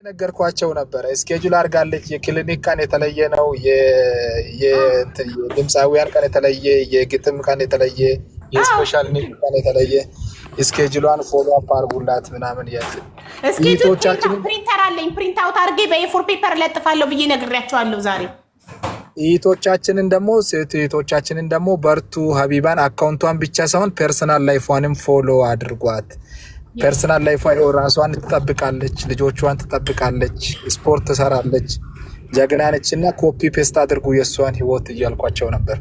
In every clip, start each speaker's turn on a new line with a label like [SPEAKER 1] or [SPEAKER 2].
[SPEAKER 1] ነገርኳቸው ነበር። ስኬጁል አድርጋለች። የክሊኒክ ቀን የተለየ ነው። የድምፃዊያን ቀን የተለየ፣ የግጥም ቀን የተለየ፣ የስፔሻል ኒድ ቀን የተለየ ስኬጁሏን ፎሎ አፕ አድርጉላት ምናምን ያለ
[SPEAKER 2] ስኬጁል ፕሪንተር አለኝ። ፕሪንት አውት አድርጌ በኤ4 ፔፐር ለጥፋለሁ ብዬ ነግሬያቸዋለሁ ዛሬ።
[SPEAKER 1] እህቶቻችንን ደግሞ በርቱ። ሀቢባን አካውንቷን ብቻ ሳይሆን ፐርሰናል ላይፏንም ፎሎ አድርጓት። ፐርሰናል ላይፏ ራሷን ትጠብቃለች፣ ልጆቿን ትጠብቃለች፣ ስፖርት ትሰራለች፣ ጀግና ነች እና ኮፒ ፔስት አድርጉ የእሷን ህይወት እያልኳቸው ነበር።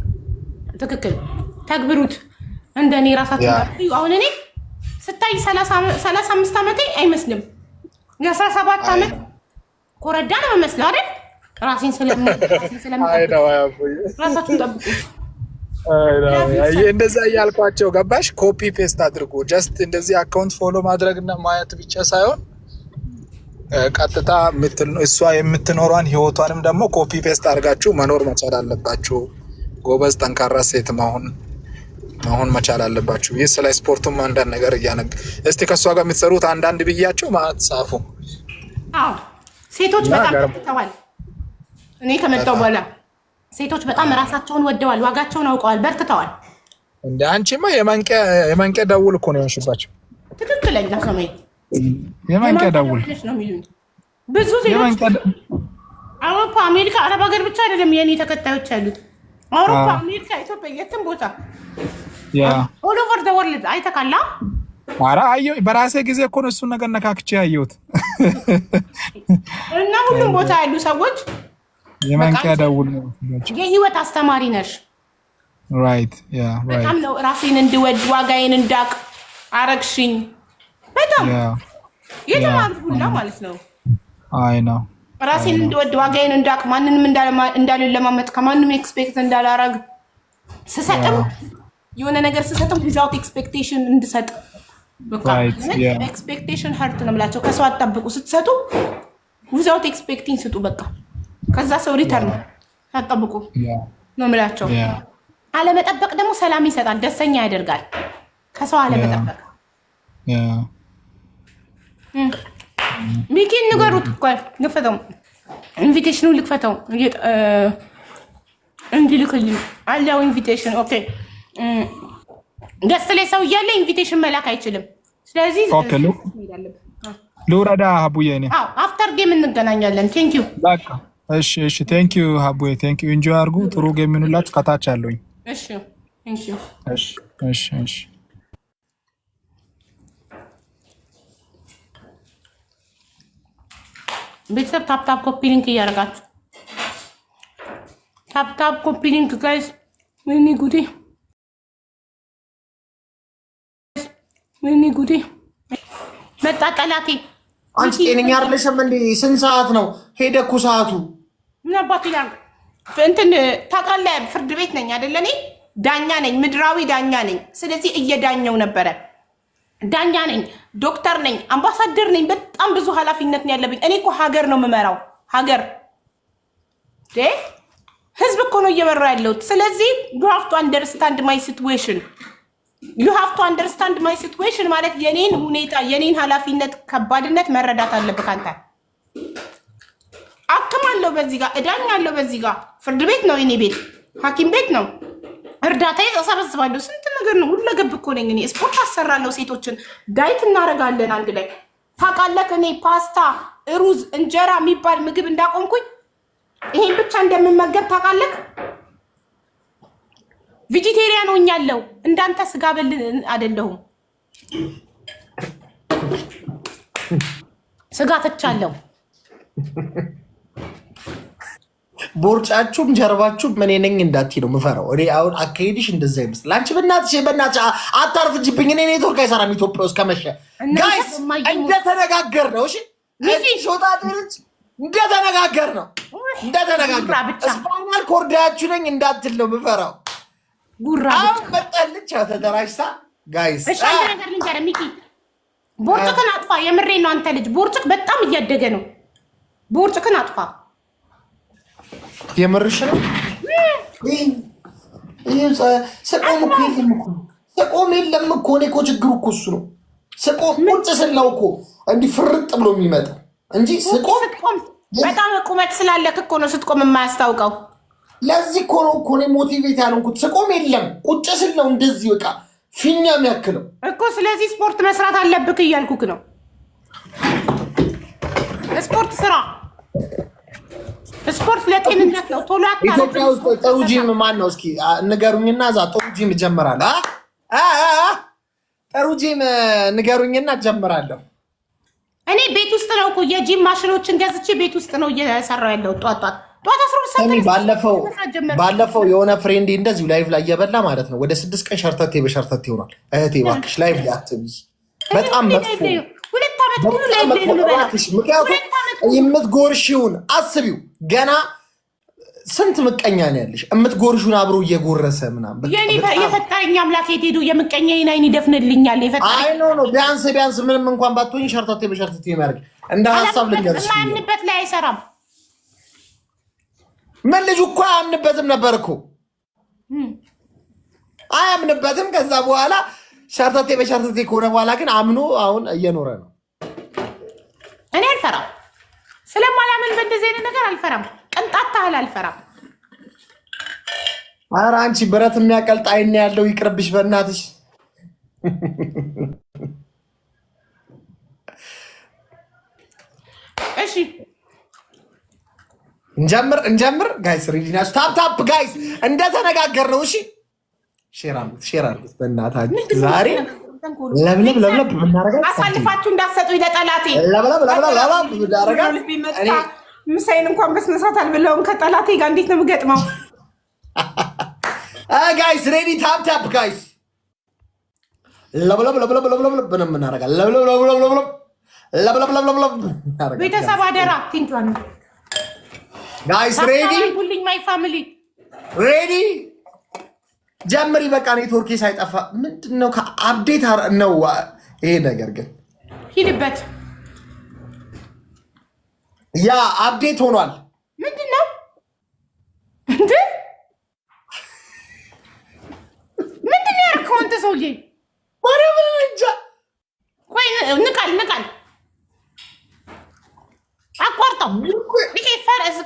[SPEAKER 2] ትክክል፣ ተግብሩት። እንደኔ ራሳችሁ አሁን እኔ ስታይ 35 ዓመቴ አይመስልም። የ17 ዓመት ኮረዳ ነው የምመስለው አይደል? ራሴን ስለምጠብቅ ራሳችሁን ጠብቁ።
[SPEAKER 1] እንደዛ እያልኳቸው ገባሽ? ኮፒ ፔስት አድርጉ። ጀስት እንደዚህ አካውንት ፎሎ ማድረግና ማየት ብቻ ሳይሆን ቀጥታ እሷ የምትኖሯን ህይወቷንም ደግሞ ኮፒ ፔስት አድርጋችሁ መኖር መቻል አለባችሁ። ጎበዝ ጠንካራ ሴት መሆን መቻል አለባችሁ። ይህ ስለ ስፖርቱም አንዳንድ ነገር እስቲ ከእሷ ጋር የምትሰሩት አንዳንድ ብያቸው ማለት ጻፉ።
[SPEAKER 2] ሴቶች በጣም ተዋል። እኔ ከመጣሁ በኋላ ሴቶች በጣም ራሳቸውን ወደዋል፣ ዋጋቸውን አውቀዋል፣ በርትተዋል።
[SPEAKER 1] እንደ አንቺማ የማንቂያ ደውል እኮ ነው ያንሽባቸው።
[SPEAKER 2] ትክክለኛ ሰማይ
[SPEAKER 1] የማንቂያ ደውል
[SPEAKER 2] ነው የሚሉኝ ብዙ ሴቶች። አውሮፓ፣ አሜሪካ፣ አረብ ሀገር ብቻ አይደለም የኔ ተከታዮች ያሉት። አውሮፓ፣ አሜሪካ፣ ኢትዮጵያ፣ የትም ቦታ ኦል ኦቨር ዘ ወርልድ አይተካላ።
[SPEAKER 1] ኧረ አየሁ በራሴ ጊዜ እኮ ነው እሱን ነገር ነካክቼ ያየሁት።
[SPEAKER 2] እና ሁሉም ቦታ ያሉ ሰዎች
[SPEAKER 1] የማንቂያ ደውል ነው።
[SPEAKER 2] የህይወት አስተማሪ ነሽ።
[SPEAKER 1] ራይት
[SPEAKER 2] በጣም ነው ራሴን እንድወድ ዋጋዬን እንዳቅ አረግሽኝ። በጣም የተማርኩ ሁላ ማለት ነው።
[SPEAKER 1] አይ ነው
[SPEAKER 2] ራሴን እንድወድ ዋጋዬን እንዳቅ ማንንም እንዳልለማመጥ ከማንም ኤክስፔክት እንዳላረግ ስሰጥም የሆነ ነገር ስሰጥም ዊዛውት ኤክስፔክቴሽን እንድሰጥ። በቃ ኤክስፔክቴሽን ሀርት ነው የምላቸው። ከሰው አትጠብቁ። ስትሰጡ ዊዛውት ኤክስፔክቲንግ ስጡ። በቃ ከዛ ሰው ሪተርን አትጠብቁ ነው የምላቸው። አለመጠበቅ ደግሞ ሰላም ይሰጣል፣ ደስተኛ ያደርጋል። ከሰው አለመጠበቅ ሚኪን ንገሩት እኮ ልክፈተው፣ ኢንቪቴሽኑ ልክፈተው እንዲልክልኝ አለው ኢንቪቴሽን። ኦኬ ደስ ላይ ሰው እያለ ኢንቪቴሽን መላክ አይችልም። ስለዚህ
[SPEAKER 1] ልውረዳ ሀቡዬ። እኔ
[SPEAKER 2] አፍተር ጌም እንገናኛለን። ቴንክ ዩ።
[SPEAKER 1] እሺ ቴንክ ዩ ሀቡዬ፣ ቴንክ ዩ። ኢንጆይ አድርጉ። ጥሩ ጌም ይኑላችሁ። ከታች አለሁኝ።
[SPEAKER 2] እሺ ቴንክ ዩ።
[SPEAKER 1] እሺ
[SPEAKER 2] ቤተሰብ ታፕታፕ ኮፒ ሊንክ እያደረጋችሁ ታፕታፕ ኮፒ ሊንክ ጋይስ። ወይኔ ጉዴ ወይኔ ጉዴ መጣ ጠላቴ።
[SPEAKER 3] አንቺ ጤነኛ አይደለሽም እንዴ? ስንት ሰዓት ነው? ሄደ እኮ ሰዓቱ።
[SPEAKER 2] ምን አባቱ ይላል እንትን ታውቃለህ፣ ፍርድ ቤት ነኝ አይደለ? እኔ ዳኛ ነኝ፣ ምድራዊ ዳኛ ነኝ። ስለዚህ እየዳኘው ነበረ። ዳኛ ነኝ፣ ዶክተር ነኝ፣ አምባሳደር ነኝ። በጣም ብዙ ኃላፊነት ነው ያለብኝ። እኔ እኮ ሀገር ነው የምመራው። ሀገር ህዝብ እኮ ነው እየመራ ያለሁት። ስለዚህ you have to understand my situation ማለት የኔን ሁኔታ የኔን ኃላፊነት ከባድነት መረዳት አለብህ አንተ። አክማለሁ በዚህ ጋር፣ እዳኛለሁ በዚህ ጋር። ፍርድ ቤት ነው የኔ ቤት፣ ሐኪም ቤት ነው። እርዳታ እሰበስባለሁ። ስንት ነገር ነው። ሁለገብ እኮ ነኝ እኔ። ስፖርት አሰራለሁ። ሴቶችን ዳይት እናደርጋለን አንድ ላይ። ታውቃለህ እኔ ፓስታ፣ ሩዝ፣ እንጀራ የሚባል ምግብ እንዳቆምኩኝ ይሄን ብቻ እንደምመገብ ታውቃለህ። ቬጂቴሪያን ሆኛለሁ። እንዳንተ ስጋ በል አይደለሁም። ስጋ ትቻለሁ።
[SPEAKER 3] ቦርጫችሁም ጀርባችሁም እኔ ነኝ እንዳትዪ ነው የምፈራው። እኔ አሁን አካሄድሽ እንደዛ ይመስል። አንቺ በእናትሽ አታርፍጅብኝ። እኔ ኔትወርክ አይሰራም ኢትዮጵያ ውስጥ ከመሸ። ጋይስ እንደተነጋገር ነው። እሺ ሾጣ ልጅ እንደተነጋገር ነው። ስፓይናል ኮርዳችሁ ነኝ እንዳትል ነው የምፈራው። አሁን መጣልች ተደራጅታ። ጋይስ
[SPEAKER 2] እሺ አንድ ነገር ልንገርህ ሚኪ፣ ቦርጭክን አጥፋ። የምሬን ነው። አንተ ልጅ ቦርጭክ በጣም እያደገ ነው። ቦርጭክን አጥፋ።
[SPEAKER 3] የምርሽ ነው? ስቆም የለም እኮ እኔ እኮ ችግሩ እኮ እሱ ነው። ስቆም ቁጭ ስለው እኮ እንዲህ ፍርጥ ብሎ የሚመጣው እንጂ ስቆም
[SPEAKER 2] በጣም ቁመት ስላለክ እኮ ነው ስትቆም የማያስታውቀው።
[SPEAKER 3] ለዚህ እኮ ነው እኮ እኔ ሞቲቬት ያልሆንኩት። ስቆም የለም ቁጭ ስል ነው እንደዚህ በቃ ፊኛ የሚያክለው
[SPEAKER 2] እኮ። ስለዚህ ስፖርት መስራት አለብክ እያልኩክ ነው። ስፖርት ስራ። ስፖርት ለጤንነት ነው። ቶሎ አታ
[SPEAKER 3] ኢትዮጵያ ውስጥ ጥሩ ጂም ማን ነው? እስኪ ንገሩኝና እዛ ጥሩ ጂም እጀምራለሁ። ጥሩ ጂም ንገሩኝና እጀምራለሁ።
[SPEAKER 2] እኔ ቤት ውስጥ ነው እኮ የጂም ማሽኖችን ገዝቼ ቤት ውስጥ ነው እየሰራው ያለው። ጧት
[SPEAKER 3] 12 ባለፈው የሆነ ፍሬንዴ እንደዚሁ ላይቭ ላይ እየበላ ማለት ነው ወደ 6 ቀን ሸርተቴ በሸርተቴ ይሆናል። እህቴ እባክሽ ላይቭ ላይ አትብይ። በጣም መጥፎ
[SPEAKER 2] 2 ዓመት ሙሉ ላይቭ ላይ ነው
[SPEAKER 3] እባክሽ። ምክንያቱም የምትጎርሺውን አስቢው። ገና ስንት ምቀኛ ነው ያለሽ። የምትጎርሹን አብሮ እየጎረሰ ምናምን
[SPEAKER 2] የኔ የፈጠረኝ አምላክ የት ሄዱ? የምቀኛዬን አይን ይደፍንልኛል።
[SPEAKER 3] አይ ኖ ቢያንስ ምንም እንኳን ባትሆኝ ሸርተቴ በሸርተቴ የሚያደርግ እንደ ሀሳብ ልንገርሽ።
[SPEAKER 2] ማንበት ላይ አይሰራም።
[SPEAKER 3] ምን ልጁ እኮ አያምንበትም ነበር እኮ አያምንበትም። ከዛ በኋላ ሸርተቴ በሸርተቴ ከሆነ በኋላ ግን አምኖ አሁን እየኖረ ነው።
[SPEAKER 2] እኔ አልፈራም። ስለማላምን በእንደዚህ አይነት ነገር አልፈራም። ቅንጣት ታህል አልፈራም።
[SPEAKER 3] ኧረ አንቺ ብረት የሚያቀልጥ አይን ያለው ይቅርብሽ በእናትሽ።
[SPEAKER 2] እሺ
[SPEAKER 3] እንጀምር ጋይስ። ሪዲናስ ታፕ ጋይስ እንደተነጋገር ነው። እሺ ሼር አድርጉት በእናታችሁ። ዛሬ ለብለብ ምናረጋት
[SPEAKER 2] አሳልፋችሁ እንዳትሰጡኝ ለጠላቴ።
[SPEAKER 3] ለብለብ ምናረጋት
[SPEAKER 2] ምሳይን እንኳን በስነ ስርዓት አልበላውም። ከጠላቴ ጋር እንዴት ነው የምገጥመው?
[SPEAKER 3] ጋይስ ሬዲ ታፕ ጋይስ። ለብለብ ምናረጋት ለብለብ
[SPEAKER 2] ቤተሰብ አደራ ቲንቷን
[SPEAKER 3] ጋይስ ሬዲ
[SPEAKER 2] ሁሉኝ ማይ ፋሚሊ
[SPEAKER 3] ሬዲ ጀምሪ። በቃ ኔትወርኬ ሳይጠፋ ምንድነው ከአፕዴት ነው ይሄ ነገር ግን
[SPEAKER 2] ሂድበት።
[SPEAKER 3] ያ አፕዴት ሆኗል።
[SPEAKER 2] ምንድነው እንዴ? ምንድነው ያልከው አንተ ሰውዬ?
[SPEAKER 3] ማርያም እንጃ።
[SPEAKER 2] ቆይ ንቃል አቋርጠው። ይሄ ፈረስ